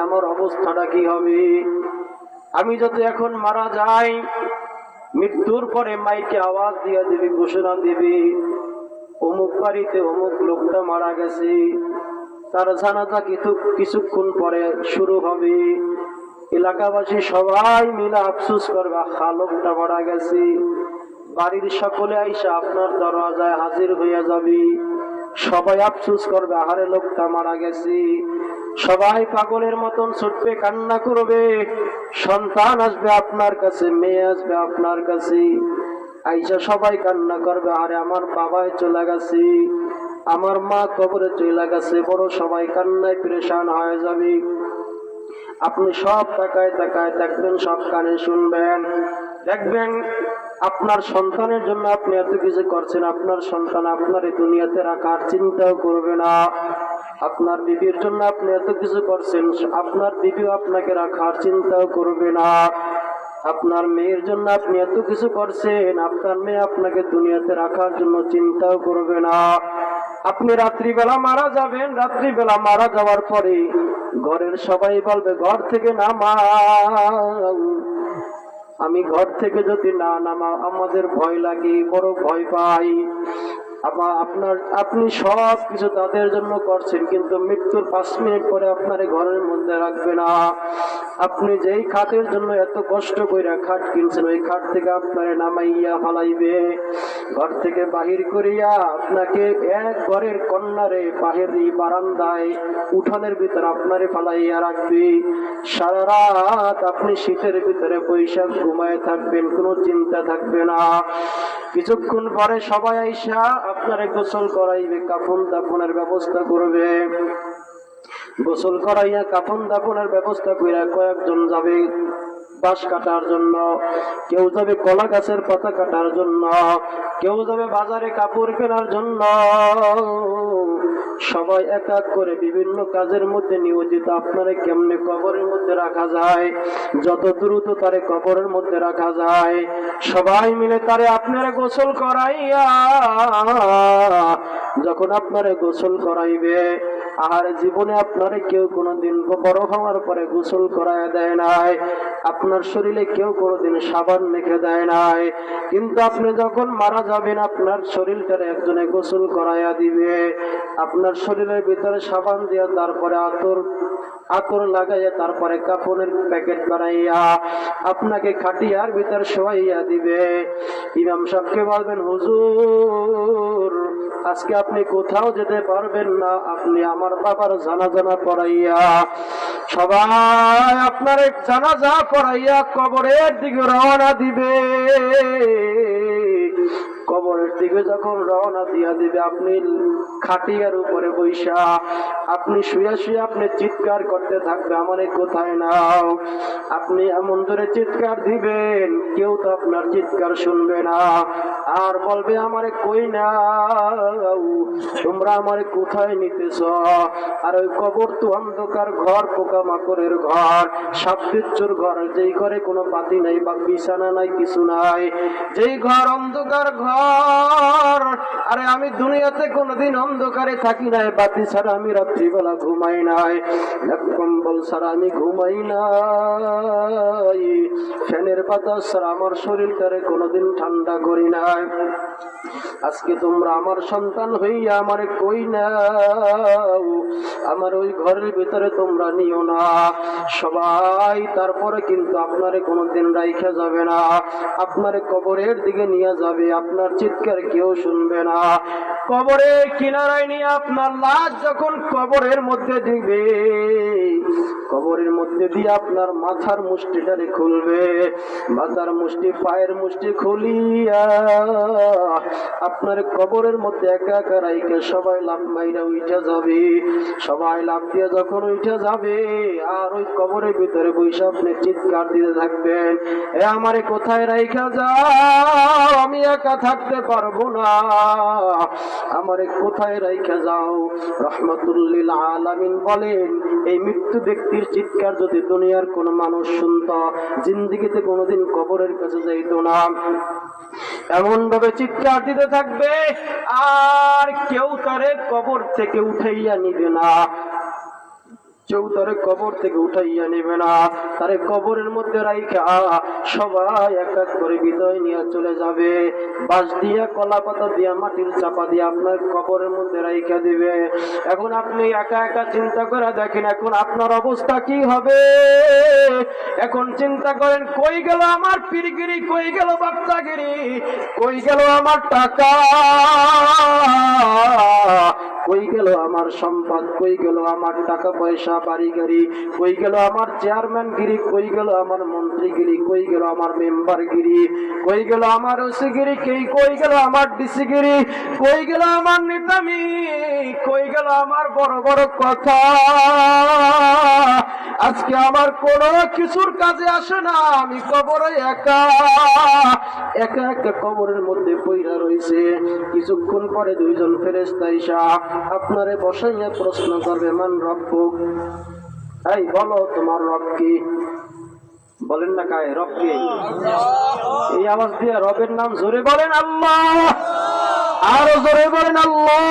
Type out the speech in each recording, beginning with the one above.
আমার অবস্থাটা কি হবে? আমি যদি এখন মারা যাই, মৃত্যুর পরে মাইকে আওয়াজ দিয়ে দিবি, ঘোষণা দিবি, অমুক বাড়িতে অমুক লোকটা মারা গেছে, তার জানাজা কিছুক্ষণ পরে শুরু হবে। এলাকাবাসী সবাই মিলে আফসোস করবে, লোকটা মারা গেছে। বাড়ির সকলে আইসা আপনার দরওয়াজায় হাজির হইয়া যাবে। সবাই আফসোস করবে, আহারে লোকটা মারা গেছে। সবাই পাগলের মতন ছুটবে, কান্না করবে। সন্তান আসবে আপনার কাছে, মেয়ে আসবে আপনার কাছে, আইসা সবাই কান্না করবে, আরে আমার বাবাই চলে গেছে, আমার মা কবরে চলে গেছে। বড় সবাই কান্নায় পেরেশান হয়ে যাবে। আপনি সব তাকায় তাকায় দেখবেন, সব কানে শুনবেন, দেখবেন আপনার সন্তানের জন্য আপনি এত কিছু করছেন, আপনার সন্তান আপনার এই দুনিয়াতে রাখার চিন্তাও করবে না। আপনার বিবির জন্য আপনি এত কিছু করছেন, আপনার বিবিও আপনাকে রাখার চিন্তাও করবে না। আপনার মেয়ের জন্য আপনি এত কিছু করছেন, আপনার মেয়ে আপনাকে দুনিয়াতে রাখার জন্য চিন্তাও করবে না। আপনি রাত্রিবেলা মারা যাবেন, রাত্রিবেলা মারা যাওয়ার পরে ঘরের সবাই বলবে, ঘর থেকে নামাও। আমি ঘর থেকে যদি না নামাও আমাদের ভয় লাগে, বড় ভয় পাই। আপনি সব কিছু তাদের জন্য করছেন, কিন্তু মৃত্যুর 5 মিনিট পরে আপনার ঘরের মধ্যে রাখবে না। আপনি যেই খাটের জন্য এত কষ্ট কইরা খাট কিনছেন, ওই খাট থেকে আপনারে নামাইয়া ফালাইবে। ঘর থেকে বাহির করিয়া আপনাকে এক ঘরের কন্যারে বাহিরি বারান্দায় উঠানের ভিতরে আপনারে ফালাইয়া রাখবে। সারা রাত আপনি শীতের ভিতরে বৈশাখ ঘুমায় থাকবেন, কোনো চিন্তা থাকবে না। কিছুক্ষণ পরে সবাই আইসা আপনারে গোসল করাইবে, কাফন দাফনের ব্যবস্থা করবে। গোসল করাইয়া কাফন দাফনের ব্যবস্থা কইরা কয়েকজন যাবে বাঁশ কাটার জন্য, কেউ যাবে কলা গাছের পাতা কাটার জন্য, কেউ যাবে বাজারে কাপড় কেনার জন্য। সবাই এক এক করে বিভিন্ন কাজের মধ্যে নিয়োজিত। আপনারে কেমনে কবরের মধ্যে রাখা যায়, যত দ্রুত তারে কবরের মধ্যে রাখা যায়, সবাই মিলে তারে আপনারে গোসল করাইয়া, যখন আপনারে গোসল করাইবে, আর জীবনে আপনারে কেউ কোনোদিন বড় হওয়ার পরে গোসল করায় দেয় নাই, আপনার শরীরে কেউ কোনোদিন সাবান মেখে দেয় নাই, কিন্তু আপনি যখন মারা যাবেন আপনার শরীরটারে একজনে গোসল করাইয়া দিবে। আপনার শরীরের ভিতরে সাবান দিয়া, তারপরে আতর লাগাইয়া, তারপরে কাফনের প্যাকেট বানাইয়া আপনাকে খাটিয়ার ভিতর শোয়াইয়া দিবে। ইমাম সাহেবকে বলবেন, হুজুর আজকে আপনি কোথাও যেতে পারবেন না, আপনি আমার বাবার জানাজা পড়াইয়া, সবাই আপনার জানাজা পড়াইয়া কবরের দিকে রওনা দিবে। কবরের দিকে যখন রওনা দিয়া দিবে, আপনি খাটিয়ার উপরে বৈশা, আপনি শুয়ে শুয়ে আপনি চিৎকার করতে থাকবে, আমারে কোথায় নাও। আপনি এমন ধরে চিৎকার দিবেন, কেউ তো আপনার চিৎকার শুনবে না, আর বলবে আমারে কই নাও, তোমরা আমারে কোথায় নিতেছ। আর ওই কবর তো অন্ধকার ঘর, পোকা মাকড়ের ঘর, সাপ বিচ্ছুর ঘর, যেই ঘরে কোনো বাতি নাই বা বিছানা নাই, কিছু নাই, যেই ঘর অন্ধকার ঘর। আরে আমি দুনিয়াতে কোনোদিন অন্ধকারে থাকি নাই, বাতি ছাড়া আমি রাত্রিবেলা ঘুমাই নাই, কম্বল ছাড়া আমি ঘুমাই নাই, ফ্যানের বাতাস ছাড়া আমার শরীরটারে কোনোদিন ঠান্ডা করি নাই। আজকে তোমরা আমার সন্তান হইয়া আমারে কই নাও, আমার ওই ঘরের ভিতরে তোমরা নিও না। সবাই তারপরে কিন্তু আপনারে কোনোদিন রাইখা যাবে না, আপনারে কবরের দিকে নিয়ে যাবে, আপনার চিৎকার কেউ শুনবে না। কবরের কিনারায় নিয়ে আপনার লাশ যখন কবরের মধ্যে দিবে, কবরের মধ্যে দিয়ে আপনার মাথার মুষ্টিটারে খুলবে, মাথার মুষ্টি পায়ের মুষ্টি খুলিয়া আপনার কবরের মধ্যে একা একা রাইখে সবাই লাফ মাইরা উঠে যাবে। সবাই লাফ দিয়ে যখন উঠে যাবে, আর ওই কবরের ভিতরে বসে আপনি চিৎকার দিতে থাকবেন, এ আমারে কোথায় রাইখা যাও, আমি একা থাকতে পারবো না, আমারে কোথায় রাইখা যাও। রহমাতুল লিল আলামিন বলেন, এই মৃত্যু ব্যক্তির চিৎকার যদি দুনিয়ার কোন মানুষ শুনত, জিন্দেগিতে কোনোদিন কবরের কাছে যাইতো না। এমন ভাবে চিৎকার দিতে থাকবে, আর কেউ তারে কবর থেকে উঠাইয়া নিবে না। কেউ তারে কবর থেকে উঠাইয়া নেবে না, তারে কবরের মধ্যে রাইখা সবাই এক এক করে বিদায় নিয়ে চলে যাবে। বাঁশ দিয়া, কলা পাতা দিয়া, মাটির চাপা দিয়ে আপনার কবরের মধ্যে রাইখা দিবে। এখন আপনি একা একা চিন্তা করে দেখেন এখন আপনার অবস্থা কি হবে। এখন চিন্তা করেন, কই গেল আমার পীরগিরি, কই গেল বাচ্চাগিরি, কই গেল আমার টাকা, কই গেল আমার সম্পদ, কই গেল আমার টাকা পয়সা, বাড়ি গাড়ি, কই গেল আমার চেয়ারম্যান গিরি, কই গেল আমার মন্ত্রীগিরি, কই গেল আমার মেম্বার গিরি, কই গেল আমার ওসিগিরি, কই গেল আমার ডিসিগিরি, কই গেল আমার নেতামি, কই গেল আমার বড় বড় কথা। আজকে আমার কোনো কিছুর কাজে আসে না, আমি কবরে একা একা একা কবরের মধ্যে পইরা রইছে। কিছুক্ষণ পরে দুইজন ফেরেশতা আইসা আপনারে বসাইয়া প্রশ্ন করবে, মান রব্বুক, এই বলো তোমার রব কি? বলেন না কায় রব কি? এই আওয়াজ দিয়ে রবের নাম জোরে বলেন আল্লাহ, আরো জোরে বলেন আল্লাহ।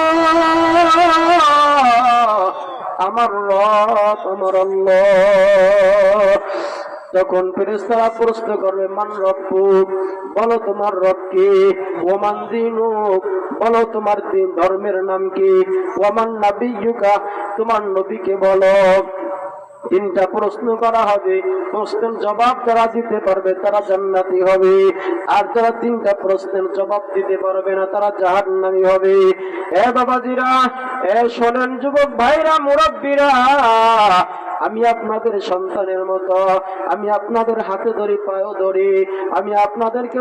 আমার রব আমার আল্লাহ। তখন ফেরেশতারা প্রশ্ন করবে, মান রব্বুক, বলো তোমার রব কি? ওমান দীনুক, বলো তোমার দিন ধর্মের নাম কি? ওমান নাবিয়্যুকা, তোমার নবীকে বলো। তিনটা প্রশ্ন করা হবে, প্রশ্নের জবাব যারা দিতে পারবে তারা জান্নাতি হবে, আর যারা তিনটা প্রশ্নের জবাব দিতে পারবে না তারা জাহান্নামী হবে। এ বাবাজিরা, এ শোনেন যুবক ভাইরা, মুরব্বীরা, আমি আপনাদের সন্তানের মতো, আমি আপনাদের হাতে ধরি, পায়েও ধরি, আমি আপনাদেরকে